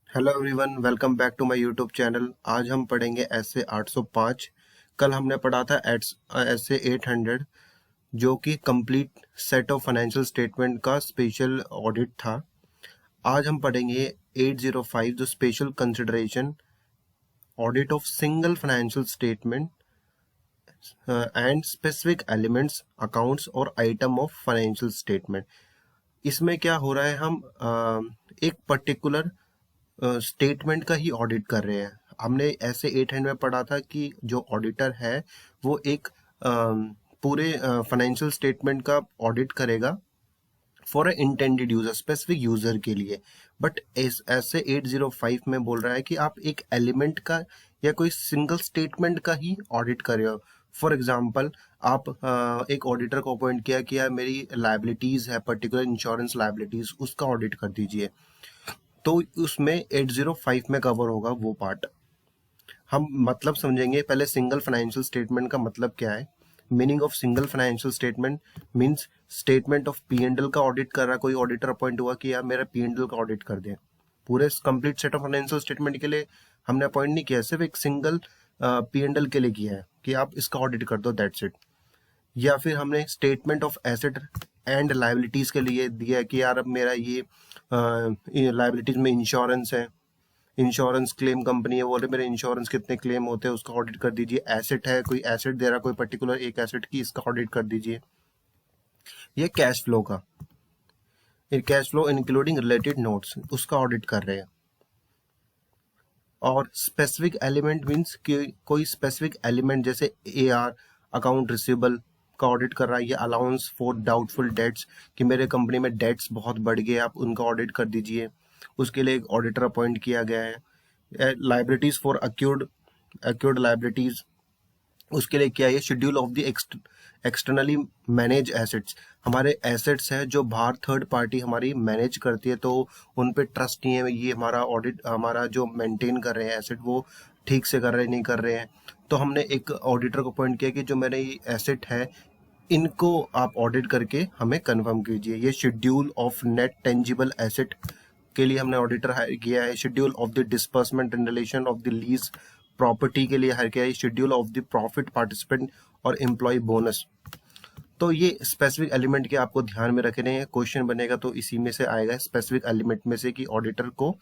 Hello everyone, welcome back to my YouTube channel. आज हम पढ़ेंगे ऐसे 805। कल हमने पढ़ा था ऐसे 800, जो कि complete set of financial statement का स्पेशल ऑडिट था। आज हम पढ़ेंगे 805, जो special consideration audit of single financial statement and specific elements accounts और आइटम ऑफ फाइनेंशियल स्टेटमेंट। इसमें क्या हो रहा है, हम एक पर्टिकुलर स्टेटमेंट का ही ऑडिट कर रहे हैं। हमने ऐसे 800 में पढ़ा था कि जो ऑडिटर है वो एक पूरे फाइनेंशियल स्टेटमेंट का ऑडिट करेगा for a intended user, specific user के लिए। बट ऐसे 805 में बोल रहा है कि आप एक एलिमेंट का या कोई सिंगल स्टेटमेंट का ही ऑडिट कर रहे हो। फॉर एग्जाम्पल, आप एक ऑडिटर को अपॉइंट किया कि यार मेरी लाइबिलिटीज है, पर्टिकुलर इंश्योरेंस लाइबिलिटीज, उसका ऑडिट कर दीजिए। तो उसमें 805 में कवर होगा वो पार्ट। हम मतलब समझेंगे पहले। सिंगल फाइनेंशियल स्टेटमेंट का मतलब क्या है? Meaning of single financial statement means statement of P and L का ऑडिट कर रहा है। कोई ऑडिटर अपॉइंट हुआ कि यार मेरा पी एंड एल का ऑडिट कर दे। पूरे complete set of financial statement के लिए हमने अपॉइंट नहीं किया, सिर्फ एक सिंगल पी एंड एल के लिए किया है कि आप इसका ऑडिट कर दो, दैट्स इट। या फिर हमने statement of asset and liabilities के लिए दिया कि यार अब मेरा ये लाइबिलिटीज में इंश्योरेंस है, इंश्योरेंस क्लेम कंपनी है, बोले मेरे इंश्योरेंस कितने क्लेम होते हैं उसका ऑडिट कर दीजिए। एसेट है, कोई एसेट दे रहा कोई पर्टिकुलर एक एसेट की, इसका ऑडिट कर दीजिए। ये कैश फ्लो का, cash flow including related notes, उसका ऑडिट कर रहे हैं। और स्पेसिफिक एलिमेंट मीन्स कि कोई स्पेसिफिक एलिमेंट जैसे ए आर, अकाउंट रिसीवेबल का ऑडिट कर रहा है, या अलाउंस फॉर डाउटफुल डेट्स कि मेरे कंपनी में डेट्स बहुत बढ़ गए, आप उनका ऑडिट कर दीजिए। उसके लिए एक ऑडिटर अपॉइंट किया गया है। लाइबिलिटीज फॉर अक्यूर्ड लाइबिलिटीज, उसके लिए क्या है, schedule of the externally manage assets. हमारे एसेट्स हैं जो बाहर थर्ड पार्टी हमारी मैनेज करती है, तो उन पे ट्रस्ट नहीं है, ये हमारा ऑडिट, हमारा जो मेंटेन कर रहे हैं एसेट वो ठीक से कर रहे नहीं कर रहे हैं। तो हमने एक ऑडिटर को अपॉइंट किया कि जो मेरे एसेट है इनको आप ऑडिट करके हमें कंफर्म कीजिए। ये schedule of net tangible asset के लिए हमने ऑडिटर हायर किया है। Schedule of the disbursement in relation of the lease property के लिए हायर किया है। Schedule of the profit participant और एम्प्लॉय बोनस। तो ये स्पेसिफिक एलिमेंट के आपको ध्यान में रखने हैं। क्वेश्चन बनेगा तो इसी में से आएगा, स्पेसिफिक एलिमेंट में से, कि ऑडिटर को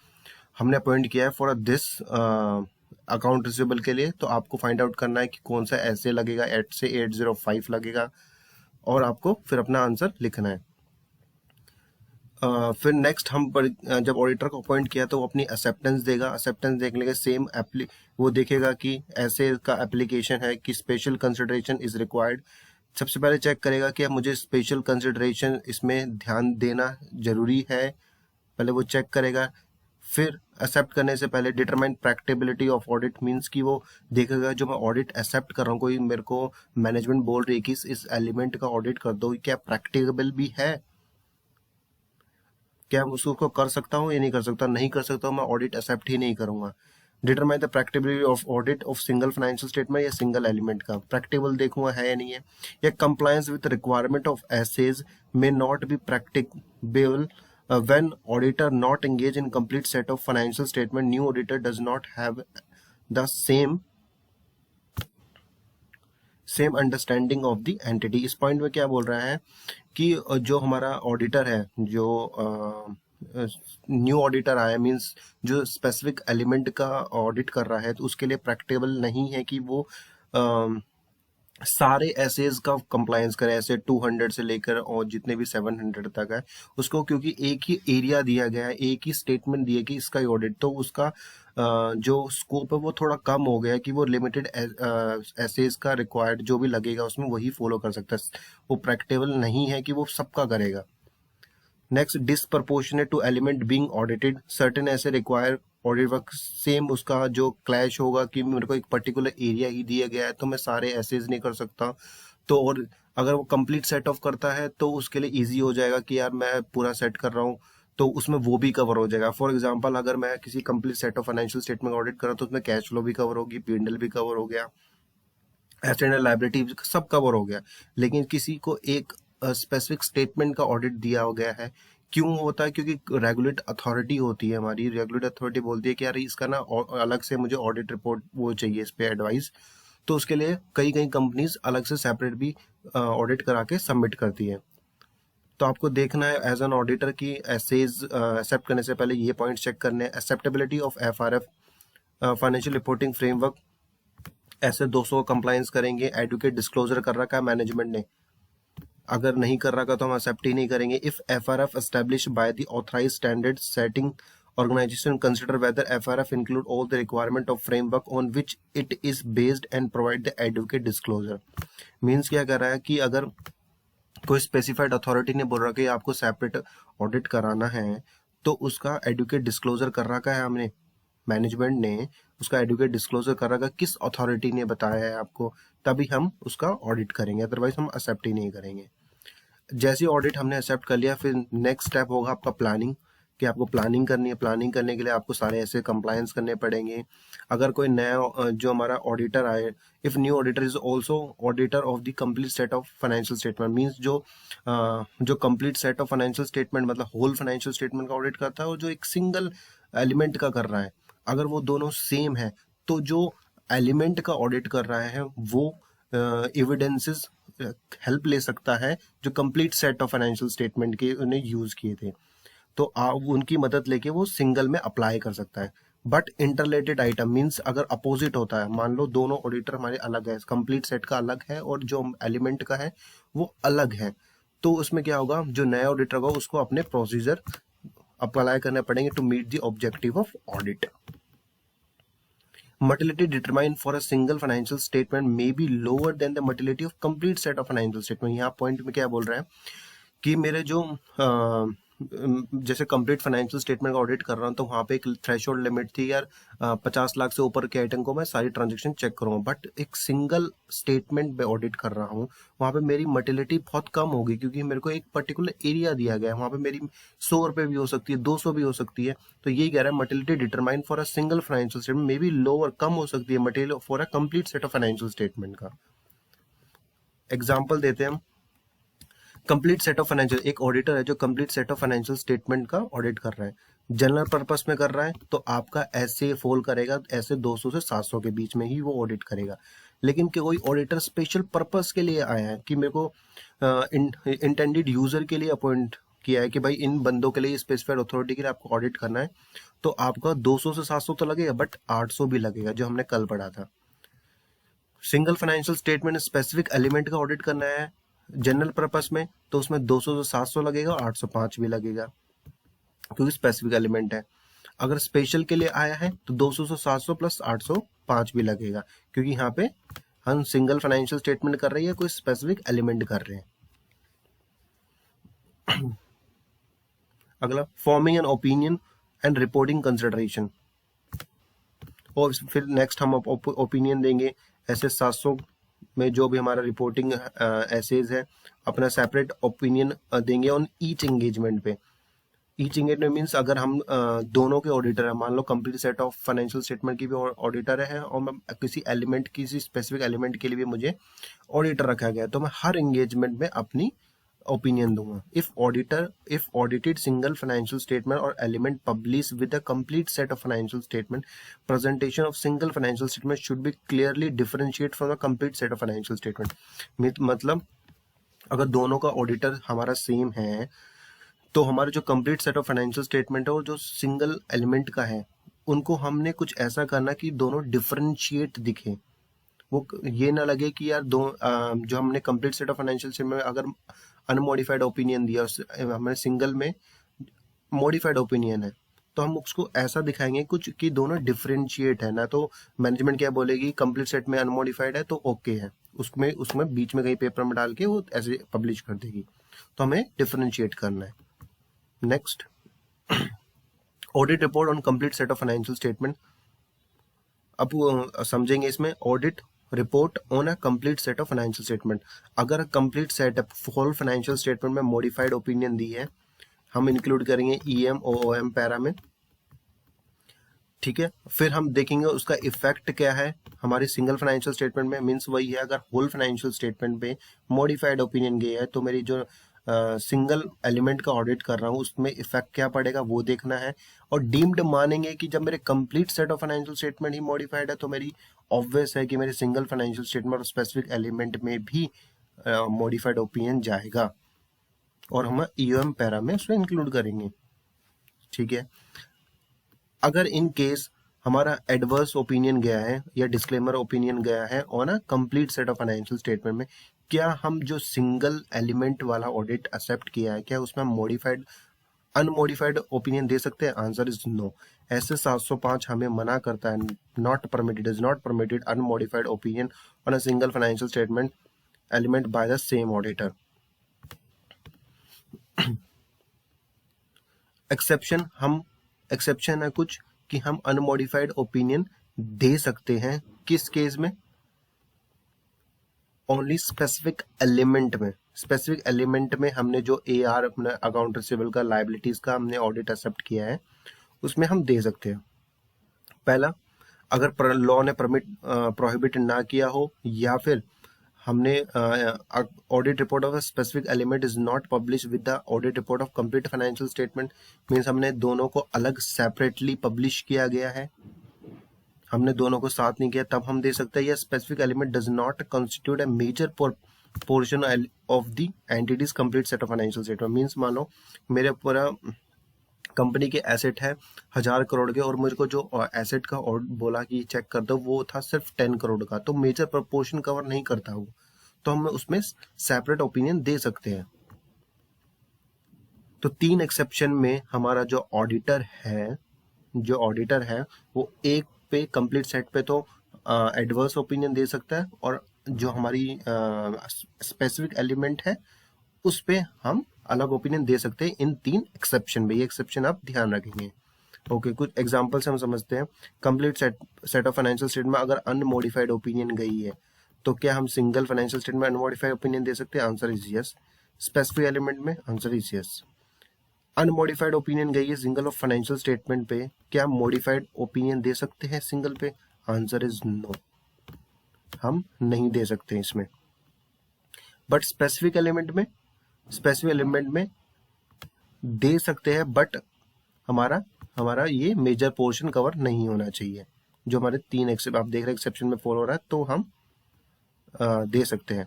हमने अपॉइंट किया है फॉर दिस अकाउंट रिसीवेबल के लिए। तो आपको फाइंड आउट करना है कि कौन सा ऐसे लगेगा, 8 से 805 लगेगा, और आपको फिर अपना आंसर लिखना है। फिर नेक्स्ट जब ऑडिटर को अपॉइंट किया तो वो अपनी एक्सेप्टेंस देगा। एक्सेप्टेंस देखने के सेम वो देखेगा कि ऐसे का एप्लीकेशन है कि स्पेशल कंसिडरेशन इज रिक्वायर्ड। सबसे पहले चेक करेगा कि अब मुझे स्पेशल कंसिडरेशन इसमें ध्यान देना जरूरी है, पहले वो चेक करेगा। फिर एक्सेप्ट करने से पहले डिटरमाइन प्रैक्टिबिलिटी ऑफ ऑडिट, मींस कि वो देखेगा जो मैं ऑडिट एक्सेप्ट कर रहा हूँ, कोई मेरे को मैनेजमेंट बोल रही है कि इस एलिमेंट का ऑडिट कर दो, क्या प्रैक्टिकेबल भी है, क्या मैं उसको कर सकता हूँ या नहीं कर सकता। नहीं कर सकता हूँ, मैं ऑडिट एक्सेप्ट ही नहीं करूंगा। Determine the practicability of audit of single financial statement या सिंगल एलिमेंट का प्रैक्टिकल देखूंगा है या नहीं है। या compliance with requirement of SAs may not be practicable when auditor not engage in complete set of financial statement, new auditor does not have the same understanding of the entity। इस point में क्या बोल रहा है कि जो हमारा auditor है, जो न्यू ऑडिटर आया, मींस जो स्पेसिफिक एलिमेंट का ऑडिट कर रहा है, तो उसके लिए प्रैक्टिकल नहीं है कि वो सारे एसेज का कंप्लायंस करें, ऐसे 200 से लेकर और जितने भी 700 तक है उसको, क्योंकि एक ही एरिया दिया गया है, एक ही स्टेटमेंट दिया कि इसका ही ऑडिट, तो उसका जो स्कोप है वो थोड़ा कम हो गया है कि वो लिमिटेड एसेज का रिक्वायर्ड जो भी लगेगा उसमें वही फॉलो कर सकता है। वो प्रैक्टिकल नहीं है कि वो सबका करेगा। Next, disproportionate to element being audited, certain ऐसे रिक्वायर ऑडिट वर्क। सेम उसका जो क्लैश होगा कि मेरे को एक पर्टिकुलर एरिया ही दिया गया है तो मैं सारे एसेज नहीं कर सकता। तो और अगर वो कंप्लीट सेट ऑफ करता है तो उसके लिए इजी हो जाएगा कि यार मैं पूरा सेट कर रहा हूँ, तो उसमें वो भी कवर हो जाएगा। फॉर एग्जाम्पल, अगर मैं किसी complete set of financial statement audit कर रहा हूँ तो उसमें कैश फ्लो भी कवर होगी, पी&एल भी कवर हो गया, एसेट एंड लायबिलिटी सब कवर हो गया। लेकिन किसी को एक स्पेसिफिक स्टेटमेंट का ऑडिट दिया हो गया है क्यों होता है? क्योंकि रेगुलेट अथॉरिटी होती है हमारी, रेगुलेट अथॉरिटी बोलती है कि यार इसका ना अलग से मुझे ऑडिट रिपोर्ट वो चाहिए, इस पे एडवाइस। तो उसके लिए कई कई कंपनीज अलग से सेपरेट भी ऑडिट करा के सबमिट करती है। तो आपको देखना है एज एन ऑडिटर की एसेज एक्सेप्ट करने से पहले ये पॉइंट चेक करने हैं। Acceptability of FRF financial reporting framework, ऐसे 200 कंप्लायंस करेंगे। एडुकेट डिस्क्लोजर कर रखा है मैनेजमेंट ने, अगर नहीं कर रखा तो हम एक्सेप्ट ही नहीं करेंगे। If FRF established by the authorised standard setting organization consider whether FRF include all the requirement of framework on which it is based and provide the adequate disclosure। Means क्या कर रहा है कि अगर कोई स्पेसिफाइड अथॉरिटी ने बोल रहा कि आपको सेपरेट ऑडिट कराना है, तो उसका एडुकेट डिस्क्लोजर कर रखा है हमने, मैनेजमेंट ने उसका एडुकेट डिस्क्लोजर कर रखा, किस अथॉरिटी ने बताया है आपको, तभी हम उसका ऑडिट करेंगे, अदरवाइज हम एक्सेप्ट ही नहीं करेंगे। जैसे ऑडिट हमने एक्सेप्ट कर लिया, फिर नेक्स्ट स्टेप होगा आपका प्लानिंग, कि आपको प्लानिंग करनी है। प्लानिंग करने के लिए आपको सारे ऐसे कंप्लायंस करने पड़ेंगे। अगर कोई नया जो हमारा ऑडिटर आए, if new auditor is also auditor of the complete set of financial statement, means जो complete set of financial statement मतलब होल फाइनेंशियल स्टेटमेंट का ऑडिट करता है, और जो एक सिंगल एलिमेंट का कर रहा है, अगर वो दोनों सेम है, तो जो एलिमेंट का ऑडिट कर रहा है वो एविडेंसेस हेल्प ले सकता है जो complete set of financial statement के उन्हें यूज किए थे, तो आप उनकी मदद लेके वो सिंगल में अप्लाई कर सकता है। बट इंटरलेटेड आइटम मींस अगर अपोजिट होता है, मान लो दोनों ऑडिटर हमारे अलग है, कंप्लीट सेट का अलग है और जो एलिमेंट का है वो अलग है, तो उसमें क्या होगा, जो नया ऑडिटर होगा उसको अपने प्रोसीजर अप्लाई करने पड़ेंगे to meet the objective of audit. Motility determined for a single financial statement may be lower than the motility of complete set of financial statement। यहाँ पॉइंट में क्या बोल रहे हैं कि मेरे जो जैसे कंप्लीट फाइनेंशियल स्टेटमेंट का ऑडिट कर रहा हूँ, तो वहाँ पे एक थ्रेशोल्ड लिमिट थी यार, 50 लाख से ऊपर के आइटम को मैं सारी ट्रांजेक्शन चेक करूँगा। बट एक सिंगल स्टेटमेंट पे ऑडिट कर रहा हूँ, वहाँ पे मेरी मटिलिटी बहुत कम होगी, क्योंकि मेरे को एक पर्टिकुलर एरिया दिया गया है, वहाँ पे मेरी 100 रुपये भी हो सकती है, 200 भी हो सकती है। तो यही कह रहा है materiality determine for a single financial statement may be lower, कम हो सकती है materiality for a complete set of financial statement का। एग्जाम्पल देते हैं हम। कंप्लीट सेट ऑफ फाइनेंशियल, एक ऑडिटर है जो complete set of financial statement का ऑडिट कर रहा है, जनरल पर्पस में कर रहा है, तो आपका ऐसे फॉल करेगा, ऐसे 200 से 700 के बीच में ही वो ऑडिट करेगा। लेकिन कि कोई ऑडिटर स्पेशल पर्पस के लिए आया है कि मेरे को इंटेंडेड यूजर के लिए अपॉइंट किया है कि भाई इन बंदों के लिए, स्पेसिफाइड अथॉरिटी के लिए आपको ऑडिट करना है, तो आपका 200 से 700 तो लगेगा, बट 800 भी लगेगा, जो हमने कल पढ़ा था। Single financial statement specific element का ऑडिट करना है जनरल पर्पस में, तो उसमें 200 से 700 लगेगा, 805 भी लगेगा, क्योंकि स्पेसिफिक एलिमेंट है। अगर स्पेशल के लिए आया है तो 200 से 700 प्लस 805 भी लगेगा, क्योंकि यहाँ पे हम सिंगल फाइनेंशियल स्टेटमेंट कर रही है, कोई स्पेसिफिक एलिमेंट कर रहे हैं। अगला, forming an opinion and reporting consideration, और फिर नेक्स्ट हम ओपिनियन देंगे। ऐसे 700 में जो भी हमारा रिपोर्टिंग एसेज है, अपना सेपरेट ओपिनियन देंगे ऑन ईच एंगेजमेंट पे। ईच एंगेजमेंट मीन्स अगर हम दोनों के ऑडिटर है, मान लो complete set of financial statement की भी ऑडिटर है, और मैं किसी एलिमेंट, किसी स्पेसिफिक एलिमेंट के लिए भी मुझे ऑडिटर रखा गया है, तो मैं हर एंगेजमेंट में अपनी ओपिनियन दूंगा। If audited single financial statement और element publish with a complete set of financial statement, presentation of single financial statement should be clearly differentiate from the complete set of financial statement. मतलब अगर दोनों का auditor हमारा same है, तो हमारे जो complete set of financial statement है और जो सिंगल एलिमेंट का है, उनको हमने कुछ ऐसा करना कि दोनों डिफरेंशिएट दिखे। वो ये ना लगे कि यार जो हमने complete set of financial statement में अगर अनमोडिफाइड ओपिनियन दिया, हमें सिंगल में मॉडिफाइड ओपिनियन है, तो हम उसको ऐसा दिखाएंगे कुछ कि दोनों डिफरेंशिएट है ना। तो मैनेजमेंट क्या बोलेगी, कंप्लीट सेट में अनमोडिफाइड है तो ओके है, उसमें बीच में कहीं पेपर में डाल के वो ऐसे पब्लिश कर देगी, तो हमें डिफरेंशिएट करना है। Next, audit report on complete set of financial statement. अब समझेंगे इसमें, audit report on a complete set of financial statement. अगर complete set whole financial statement में मॉडिफाइड ओपिनियन दी है, हम इंक्लूड करेंगे ईएम ओएम पैरा में, ठीक है। फिर हम देखेंगे उसका इफेक्ट क्या है हमारी सिंगल फाइनेंशियल स्टेटमेंट में, मींस वही है, अगर होल फाइनेंशियल स्टेटमेंट पे मॉडिफाइड ओपिनियन गया है, तो मेरी जो सिंगल एलिमेंट का ऑडिट कर रहा हूँ उसमें इफेक्ट क्या पड़ेगा वो देखना है। और डीम्ड मानेंगे कि जब मेरे complete set of financial statement he modified है तो मेरी ऑब्वियस है कि मेरे सिंगल फाइनेंशियल स्टेटमेंट और स्पेसिफिक एलिमेंट में भी मॉडिफाइड ओपिनियन जाएगा और हम ईओएम पैरा में उसमें इंक्लूड करेंगे। ठीक है, अगर इन केस हमारा एडवर्स ओपिनियन गया है या डिस्क्लेमर ओपिनियन गया है on a complete set of financial statement में, क्या हम जो सिंगल एलिमेंट वाला ऑडिट एक्सेप्ट किया है क्या उसमें हम मॉडिफाइड अनमॉडिफाइड ओपिनियन दे सकते हैं? Answer is no. ऐसे 705 हमें मना करता है, not permitted, is not permitted unmodified opinion on a single financial statement element by the same auditor. Exception है कुछ कि हम अनमॉडिफाइड ओपिनियन दे सकते हैं। किस केस में? ओनली स्पेसिफिक एलिमेंट में। स्पेसिफिक एलिमेंट में हमने जो AR अपना अकाउंट रिसीवेबल का लायबिलिटीज का हमने ऑडिट एक्सेप्ट किया है उसमें हम दे सकते हैं। पहला, अगर लॉ ने प्रोहिबिट ना किया हो या फिर हमने audit report of a specific element is not publish with the audit report of complete financial statement, means हमने दोनों को अलग सेपरेटली पब्लिश किया गया है, हमने दोनों को साथ नहीं किया, तब हम दे सकते हैं। या specific element does not constitute a major portion of the entity's complete set of financial statement, means मानो मेरे पूरा कंपनी के एसेट है 1000 करोड़ के और मेरे को जो एसेट का बोला कि चेक कर दो वो था सिर्फ 10 करोड़ का, तो मेजर प्रपोर्शन कवर नहीं करता वो, तो हम उसमें सेपरेट ओपिनियन दे सकते हैं। तो 3 एक्सेप्शन में हमारा जो ऑडिटर है वो एक पे कंप्लीट सेट पे तो एडवर्स ओपिनियन दे सकता है और जो हमारी स्पेसिफिक एलिमेंट है उस पे हम अलग ओपिनियन दे सकते हैं इन 3 एक्सेप्शन में। ये एक्सेप्शन आप ध्यान रखेंगे। ओके, कुछ एग्जांपल से हम समझते हैं। Complete set of financial statement में अगर अनमॉडिफाइड ओपिनियन गई है तो क्या हम सिंगल फाइनेंशियल स्टेटमेंट में अनमॉडिफाइड ओपिनियन दे सकते हैं? Answer is yes. Specific element में? Answer is yes. Unmodified opinion गई है सिंगल ऑफ फाइनेंशियल स्टेटमेंट पे, क्या मॉडिफाइड ओपिनियन दे सकते हैं सिंगल पे? आंसर इज नो, हम नहीं दे सकते इसमें। बट स्पेसिफिक एलिमेंट में दे सकते हैं, बट हमारा ये मेजर पोर्शन कवर नहीं होना चाहिए। जो हमारे 3 आप देख रहे हैं एक्सेप्शन में फॉलो हो रहा है तो हम दे सकते हैं।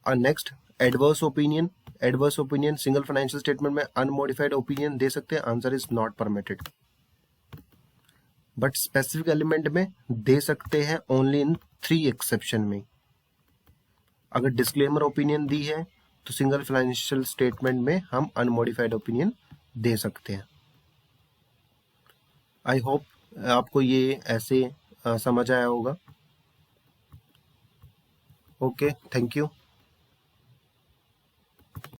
और next, adverse opinion single financial statement में अनमॉडिफाइड ओपिनियन दे सकते हैं? Answer is not permitted. But specific element में दे सकते हैं ओनली इन 3 एक्सेप्शन में। अगर डिस्क्लेमर ओपिनियन दी है तो सिंगल फाइनेंशियल स्टेटमेंट में हम अनमॉडिफाइड ओपिनियन दे सकते हैं। आई होप आपको ये ऐसे समझ आया होगा। Okay, thank you.